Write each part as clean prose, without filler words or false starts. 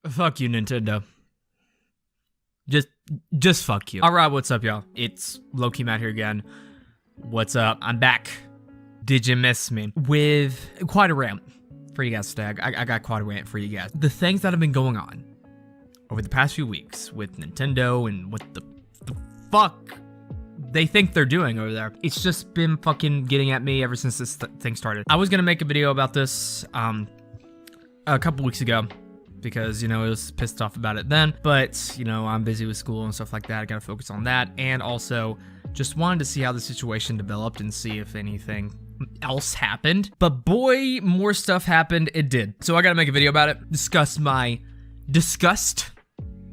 Fuck you, Nintendo. Just fuck you. Alright, what's up, y'all? It's lowkeymatt here again. What's up? I'm back. Did you miss me? With quite a rant for you guys today. I got quite a rant for you guys. The things that have been going on over the past few weeks with Nintendo and what the fuck they think they're doing over there. It's just been fucking getting at me ever since this thing started. I was gonna make a video about this a couple weeks ago because, you know, I was pissed off about it then, but, you know, I'm busy with school and stuff like that. I gotta focus on that, and also just wanted to see how the situation developed and see if anything else happened. But boy, more stuff happened. It did. So I gotta make a video about it, discuss my disgust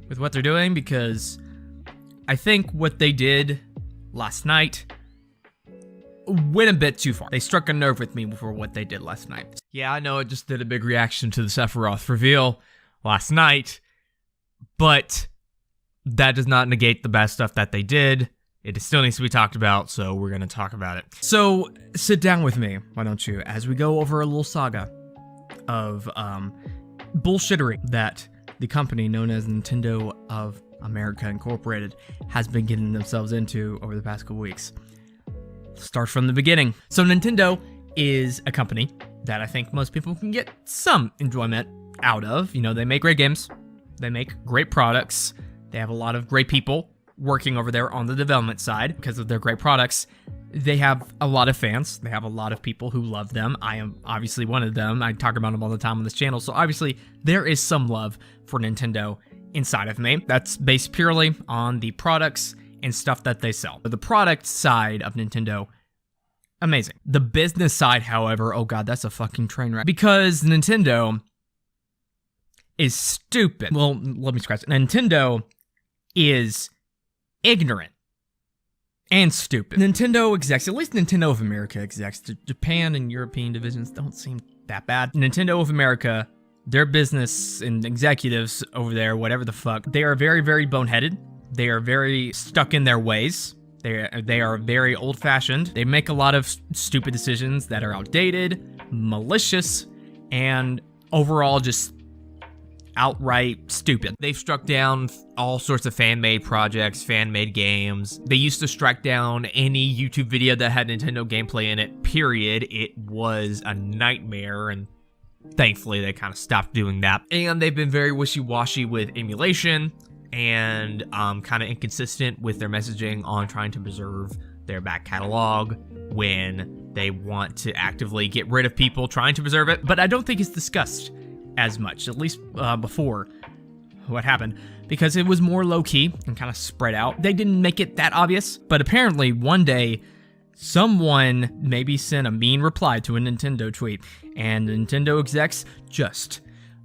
with what they're doing, because I think what they did last night went a bit too far. They struck a nerve with me for what they did last night. Yeah, I know it just did a big reaction to the Sephiroth reveal last night, but that does not negate the bad stuff that they did. It still needs to be talked about, so we're gonna talk about it. So sit down with me, why don't you, as we go over a little saga of bullshittery that the company known as Nintendo of America Incorporated has been getting themselves into over the past couple weeks. Start from the beginning. So Nintendo is a company that I think most people can get some enjoyment out of. You know, they make great games, they make great products, they have a lot of great people working over there on the development side because of their great products. They have a lot of fans. They have a lot of people who love them. I am obviously one of them. I talk about them all the time on this channel. So obviously there is some love for Nintendo inside of me. That's based purely on the products and stuff that they sell. The product side of Nintendo, amazing. The business side, however, oh god, that's a fucking train wreck. Because Nintendo is stupid. Well, let me scratch it. Nintendo is ignorant and stupid. Nintendo execs, at least Nintendo of America execs, Japan and European divisions don't seem that bad. Nintendo of America, their business and executives over there, whatever the fuck, they are very, very boneheaded. They are very stuck in their ways. They are very old-fashioned. They make a lot of stupid decisions that are outdated, malicious, and overall just outright stupid. They've struck down all sorts of fan-made projects, fan-made games. They used to strike down any YouTube video that had Nintendo gameplay in it, period. It was a nightmare, and thankfully they kind of stopped doing that. And they've been very wishy-washy with emulation, and kind of inconsistent with their messaging on trying to preserve their back catalog when they want to actively get rid of people trying to preserve it. But I don't think it's discussed as much, at least before what happened, because it was more low-key and kind of spread out. They didn't make it that obvious, but apparently one day someone maybe sent a mean reply to a Nintendo tweet, and Nintendo execs just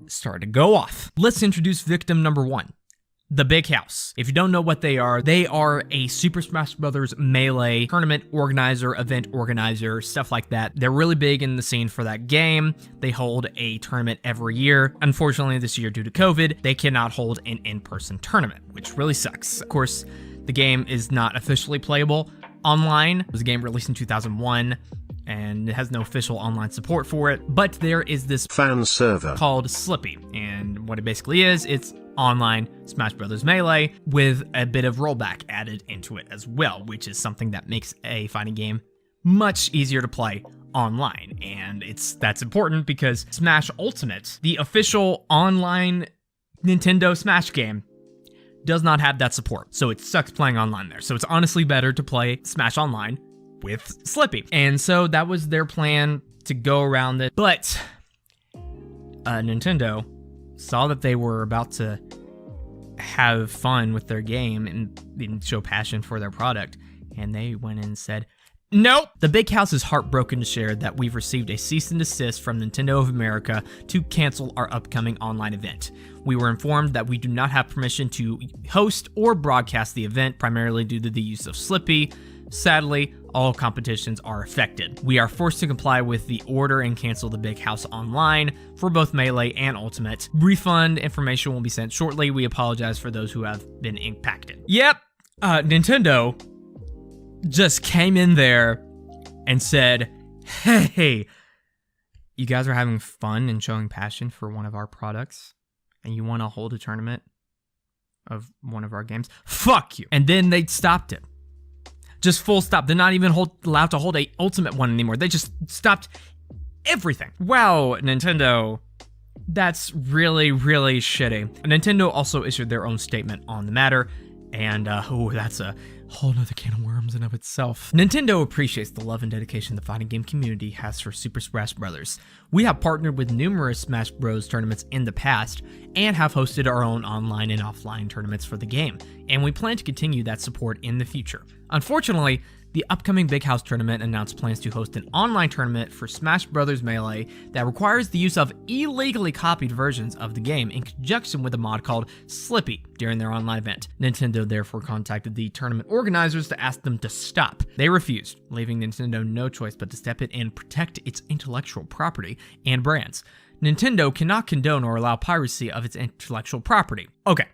started to go off. Let's introduce victim number one. The Big House. If you don't know what they are a Super Smash Bros. Melee tournament organizer, event organizer, stuff like that. They're really big in the scene for that game. They hold a tournament every year. Unfortunately, this year, due to COVID, they cannot hold an in-person tournament, which really sucks. Of course, the game is not officially playable online. It was a game released in 2001, and it has no official online support for it, but there is this fan server called Slippy, and what it basically is, it's online Smash Bros. Melee with a bit of rollback added into it as well, which is something that makes a fighting game much easier to play online. And that's important because Smash Ultimate, the official online Nintendo Smash game, does not have that support. So it sucks playing online there. So it's honestly better to play Smash Online with Slippy. And so that was their plan to go around it. But Nintendo saw that they were about to have fun with their game and show passion for their product, and they went in and said, nope! The Big House is heartbroken to share that we've received a cease and desist from Nintendo of America to cancel our upcoming online event. We were informed that we do not have permission to host or broadcast the event, primarily due to the use of Slippy. Sadly, all competitions are affected. We are forced to comply with the order and cancel the Big House online for both Melee and Ultimate. Refund information will be sent shortly. We apologize for those who have been impacted. Yep, Nintendo just came in there and said, hey, you guys are having fun and showing passion for one of our products, and you want to hold a tournament of one of our games, fuck you. And then they stopped it. Just full stop. They're not even allowed to hold a ultimate one anymore. They just stopped everything. Wow, Nintendo. That's really, really shitty. Nintendo also issued their own statement on the matter, and that's a whole nother can of worms in of itself. Nintendo appreciates the love and dedication the fighting game community has for Super Smash Bros. We have partnered with numerous Smash Bros. Tournaments in the past, and have hosted our own online and offline tournaments for the game, and we plan to continue that support in the future. Unfortunately, the upcoming Big House tournament announced plans to host an online tournament for Smash Bros. Melee that requires the use of illegally copied versions of the game in conjunction with a mod called Slippy during their online event. Nintendo therefore contacted the tournament organizers to ask them to stop. They refused, leaving Nintendo no choice but to step in and protect its intellectual property and brands. Nintendo cannot condone or allow piracy of its intellectual property. Okay,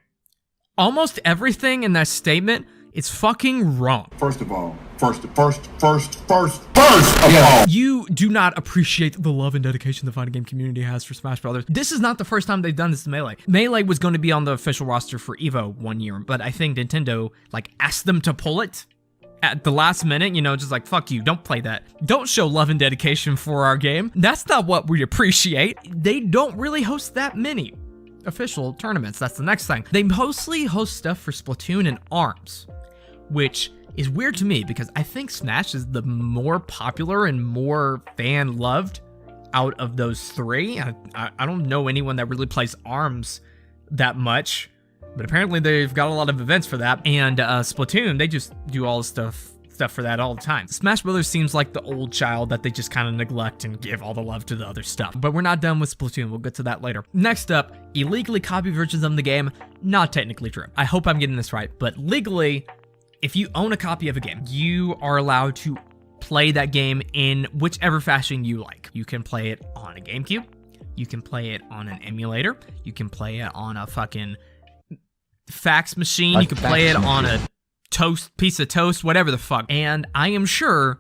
almost everything in that statement is fucking wrong. First of all, first of all, you do not appreciate the love and dedication the fighting game community has for Smash Brothers. This is not the first time they've done this to Melee. Melee was going to be on the official roster for EVO one year, but I think Nintendo asked them to pull it at the last minute, just like, fuck you, don't play that. Don't show love and dedication for our game. That's not what we appreciate. They don't really host that many official tournaments. That's the next thing. They mostly host stuff for Splatoon and ARMS, which is weird to me because I think Smash is the more popular and more fan-loved out of those three. I don't know anyone that really plays ARMS that much, but apparently they've got a lot of events for that. And Splatoon, they just do all the stuff for that all the time. Smash Brothers seems like the old child that they just kind of neglect and give all the love to the other stuff. But we're not done with Splatoon. We'll get to that later. Next up, illegally copied versions of the game. Not technically true. I hope I'm getting this right, but legally, if you own a copy of a game, you are allowed to play that game in whichever fashion you like. You can play it on a GameCube. You can play it on an emulator. You can play it on a fucking fax machine. You can play it on a piece of toast, whatever the fuck. And I am sure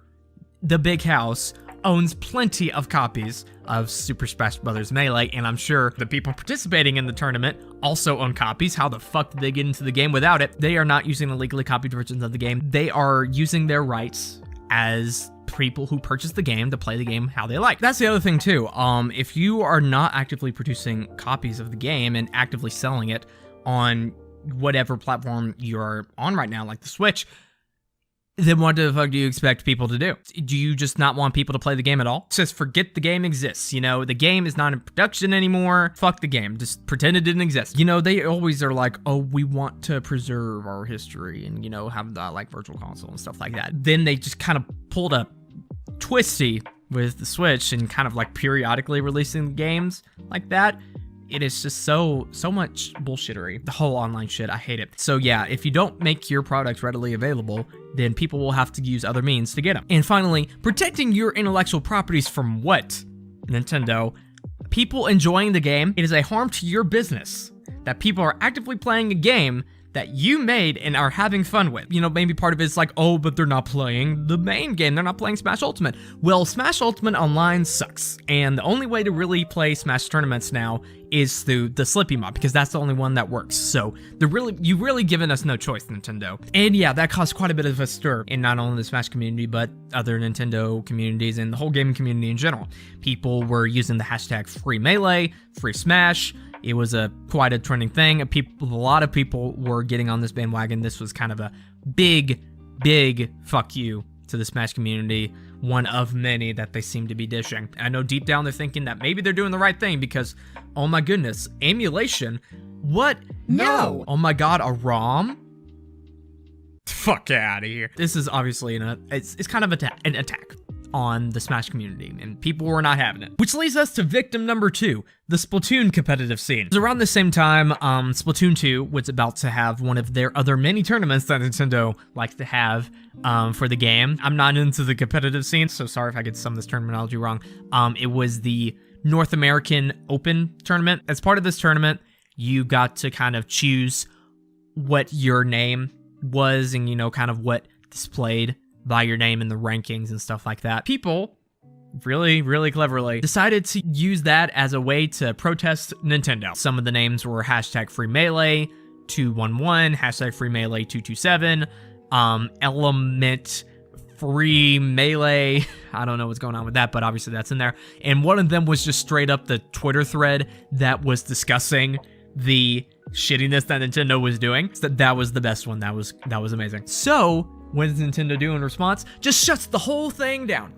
the Big House owns plenty of copies of Super Smash Bros. Melee, and I'm sure the people participating in the tournament also own copies. How the fuck did they get into the game without it? They are not using illegally copied versions of the game. They are using their rights as people who purchase the game to play the game how they like. That's the other thing too. If you are not actively producing copies of the game and actively selling it on whatever platform you're on right now, like the Switch, then what the fuck do you expect people to do? Do you just not want people to play the game at all? Just forget the game exists. The game is not in production anymore. Fuck the game. Just pretend it didn't exist. They always are like, oh, we want to preserve our history and, have the virtual console and stuff like that. Then they just kind of pulled a twisty with the Switch and kind of periodically releasing games like that. It is just so much bullshittery. The whole online shit, I hate it. So yeah, if you don't make your products readily available, then people will have to use other means to get them. And finally, protecting your intellectual properties from what? Nintendo. People enjoying the game. It is a harm to your business that people are actively playing a game that you made and are having fun with. Maybe part of it is oh, but they're not playing the main game. They're not playing Smash Ultimate. Well, Smash Ultimate Online sucks. And the only way to really play Smash tournaments now is through the Slippy mod, because that's the only one that works. So you've really given us no choice, Nintendo. And yeah, that caused quite a bit of a stir in not only the Smash community, but other Nintendo communities and the whole gaming community in general. People were using the hashtag freemelee, freesmash. It was quite a trending thing. A lot of people were getting on this bandwagon. This was kind of a big fuck you to the Smash community. One of many that they seem to be dishing. I know deep down they're thinking that maybe they're doing the right thing because, oh my goodness, emulation? What? No! Oh my god, a ROM? Fuck out of here. This is obviously it's kind of an attack on the Smash community, and people were not having it. Which leads us to victim number 2, the Splatoon competitive scene. It was around the same time Splatoon 2 was about to have one of their other many tournaments that Nintendo likes to have for the game. I'm not into the competitive scene, so sorry if I get some of this terminology wrong. It was the North American Open tournament. As part of this tournament, you got to kind of choose what your name was and, kind of what displayed by your name in the rankings and stuff like that. People really, really cleverly, decided to use that as a way to protest Nintendo. Some of the names were hashtag freemelee 211, hashtag freemelee 227, element freemelee. I don't know what's going on with that, but obviously that's in there. And one of them was just straight up the Twitter thread that was discussing the shittiness that Nintendo was doing. So that was the best one. That was amazing. So what does Nintendo do in response? Just shuts the whole thing down.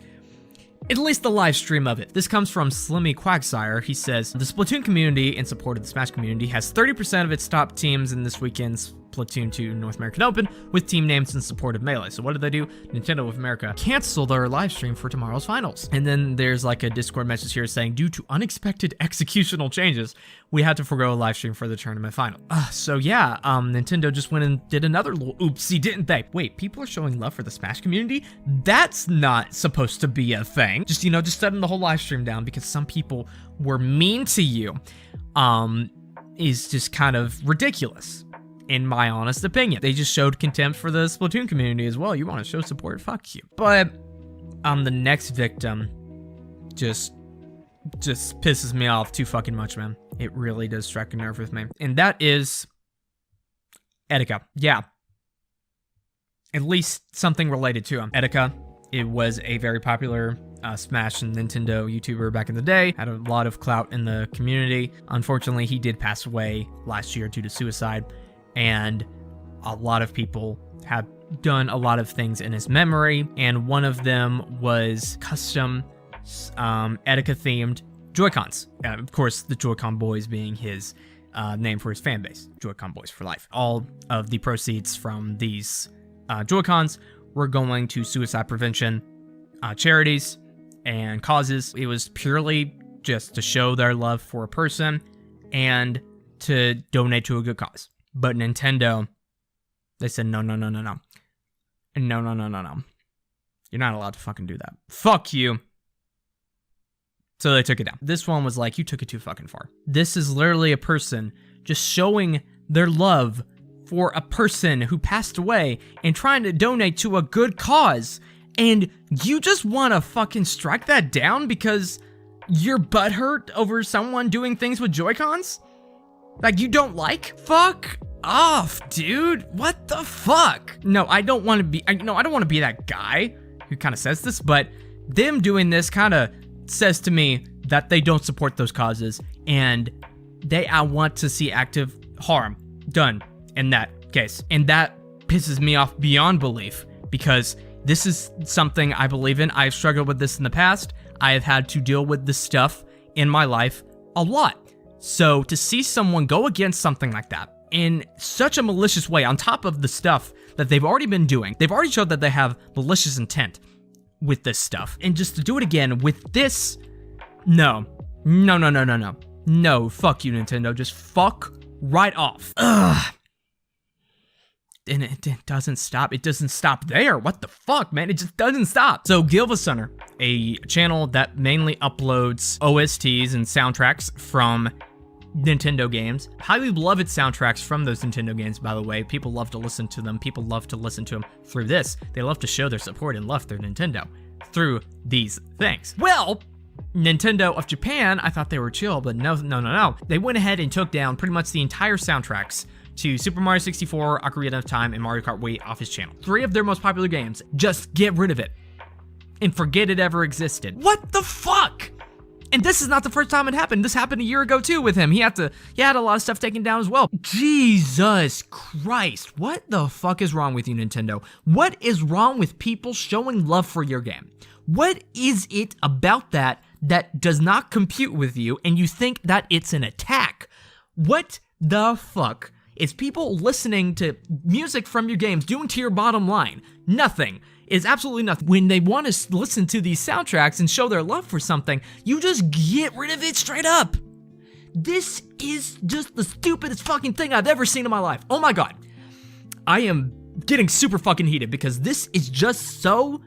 At least the live stream of it. This comes from Slimmy Quagsire. He says, the Splatoon community, in support of the Smash community, has 30% of its top teams in this weekend's Splatoon 2 North American Open with team names in support of Melee. So what did they do? Nintendo of America canceled their live stream for tomorrow's finals. And then there's like a Discord message here saying, due to unexpected executional changes, we had to forgo a live stream for the tournament final. So yeah, Nintendo just went and did another little oopsie, didn't they? Wait, people are showing love for the Smash community? That's not supposed to be a thing. Just shutting the whole live stream down because some people were mean to you, is just kind of ridiculous. In my honest opinion. They just showed contempt for the Splatoon community as well. You want to show support? Fuck you. But the next victim just pisses me off too fucking much, man. It really does strike a nerve with me. And that is Attica. Yeah. At least something related to him. Attica, it was a very popular Smash and Nintendo YouTuber back in the day. Had a lot of clout in the community. Unfortunately, he did pass away last year due to suicide. And a lot of people have done a lot of things in his memory, and one of them was custom Attica-themed joycons. Of course, the Joy-Con Boys being his name for his fan base. Joy-Con Boys for life. All of the proceeds from these Joy-Cons were going to suicide prevention charities and causes. It was purely just to show their love for a person and to donate to a good cause. But Nintendo, they said, no. No. You're not allowed to fucking do that. Fuck you. So they took it down. This one was like, you took it too fucking far. This is literally a person just showing their love for a person who passed away and trying to donate to a good cause. And you just want to fucking strike that down because you're butthurt over someone doing things with Joy-Cons? Like, you don't like? Fuck off, dude. What the fuck? No, I don't want to be, I don't want to be that guy who kind of says this, but them doing this kind of says to me that they don't support those causes, and I want to see active harm done in that case. And that pisses me off beyond belief, because this is something I believe in. I've struggled with this in the past. I have had to deal with this stuff in my life a lot. So to see someone go against something like that in such a malicious way, on top of the stuff that they've already been doing, they've already showed that they have malicious intent with this stuff, and just to do it again with this, no, fuck you, Nintendo, just fuck right off. Ugh. And it doesn't stop. It doesn't stop there. What the fuck, man? It just doesn't stop. So Gilvasunner, a channel that mainly uploads OSTs and soundtracks from Nintendo games. Highly beloved soundtracks from those Nintendo games, by the way. People love to listen to them. People love to listen to them through this. They love to show their support and love for Nintendo through these things. Well, Nintendo of Japan, I thought they were chill, but no. They went ahead and took down pretty much the entire soundtracks to Super Mario 64, Ocarina of Time, and Mario Kart Wii off his channel. 3 of their most popular games. Just get rid of it and forget it ever existed. What the fuck? And this is not the first time it happened. This happened a year ago too with him. He had a lot of stuff taken down as well. Jesus Christ. What the fuck is wrong with you, Nintendo? What is wrong with people showing love for your game? What is it about that does not compute with you and you think that it's an attack? What the fuck is people listening to music from your games doing to your bottom line? Nothing. Is absolutely nothing. When they want to listen to these soundtracks and show their love for something, you just get rid of it straight up. This is just the stupidest fucking thing I've ever seen in my life. Oh my god. I am getting super fucking heated because this is just so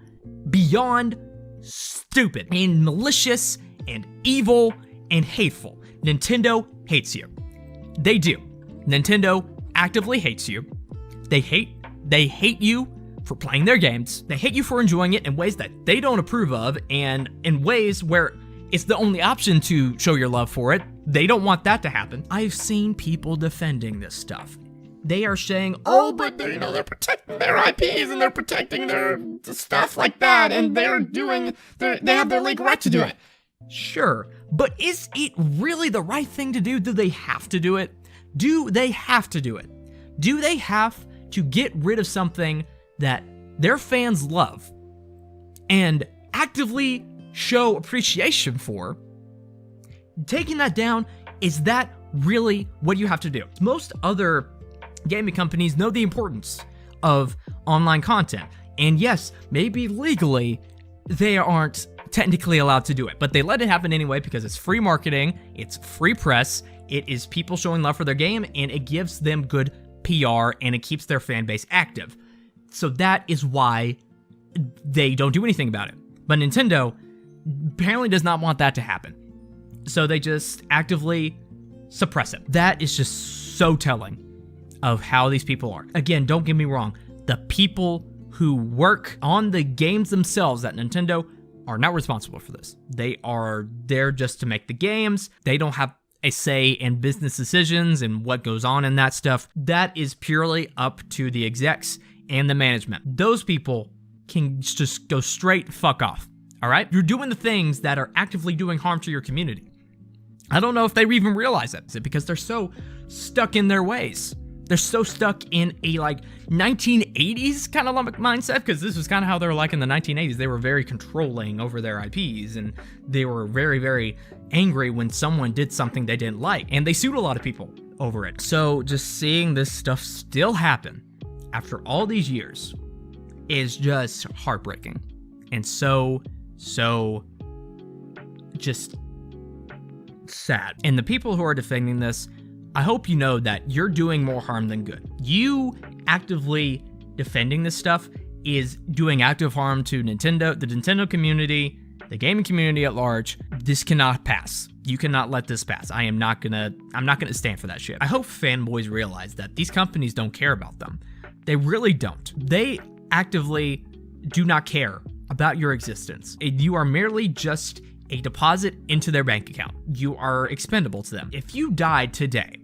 beyond stupid and malicious and evil and hateful. Nintendo hates you. They do. Nintendo actively hates you. They hate you for playing their games. They hate you for enjoying it in ways that they don't approve of, and in ways where it's the only option to show your love for it. They don't want that to happen. I've seen people defending this stuff. They are saying, oh, but they're protecting their IPs and they're protecting their stuff like that, and they have their legal right to do it. Sure, but is it really the right thing to do? Do they have to do it? Do they have to do it? Do they have to get rid of something that their fans love and actively show appreciation for? Taking that down, is that really what you have to do? Most other gaming companies know the importance of online content. And yes, maybe legally, they aren't technically allowed to do it, but they let it happen anyway because it's free marketing, it's free press, it is people showing love for their game, and it gives them good PR, and it keeps their fan base active. So that is why they don't do anything about it. But Nintendo apparently does not want that to happen. So they just actively suppress it. That is just so telling of how these people are. Again, don't get me wrong. The people who work on the games themselves at Nintendo are not responsible for this. They are there just to make the games. They don't have a say in business decisions and what goes on in that stuff. That is purely up to the execs and the management. Those people can just go straight fuck off. All right? You're doing the things that are actively doing harm to your community. I don't know if they even realize it. Is it because they're so stuck in their ways? They're so stuck in a 1980s kind of mindset, because this was kind of how they were like in the 1980s. They were very controlling over their IPs, and they were very, very angry when someone did something they didn't like, and they sued a lot of people over it. So just seeing this stuff still happen after all these years is just heartbreaking, and so just sad. And the people who are defending this, I hope you know that you're doing more harm than good. You actively defending this stuff is doing active harm to Nintendo, the Nintendo community, the gaming community at large. This cannot pass. You cannot let this pass. I'm not gonna stand for that shit. I hope fanboys realize that these companies don't care about them. They really don't. They actively do not care about your existence. You are merely just a deposit into their bank account. You are expendable to them. If you died today,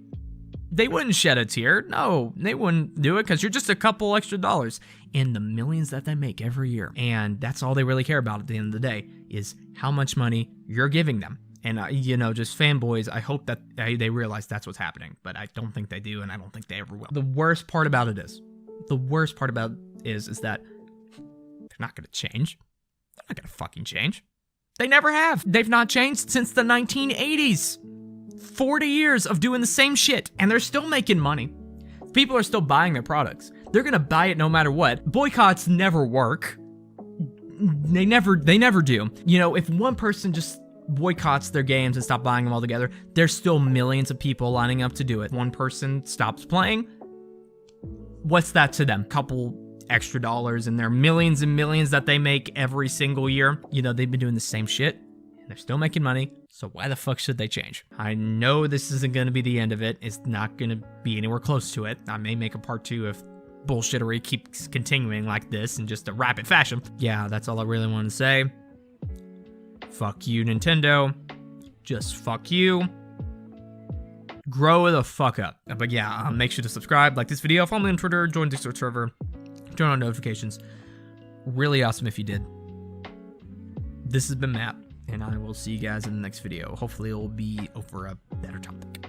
they wouldn't shed a tear. No, they wouldn't do it, because you're just a couple extra dollars in the millions that they make every year. And that's all they really care about at the end of the day, is how much money you're giving them. And, just fanboys, I hope that they realize that's what's happening. But I don't think they do, and I don't think they ever will. The worst part about it is that they're not going to change. They're not going to fucking change. They never have. They've not changed since the 1980s. 40 years of doing the same shit, and they're still making money. People are still buying their products. They're gonna buy it no matter what. Boycotts never work. They never do. If one person just boycotts their games and stop buying them altogether, there's still millions of people lining up to do it. One person stops playing, what's that to them? Couple extra dollars in their millions and millions that they make every single year. They've been doing the same shit, and they're still making money. So why the fuck should they change? I know this isn't going to be the end of it. It's not going to be anywhere close to it. I may make a part 2 if bullshittery keeps continuing like this in just a rapid fashion. Yeah, that's all I really want to say. Fuck you, Nintendo. Just fuck you. Grow the fuck up. But yeah, make sure to subscribe, like this video, follow me on Twitter, join Discord server, turn on notifications. Really awesome if you did. This has been Matt, and I will see you guys in the next video. Hopefully it will be over a better topic.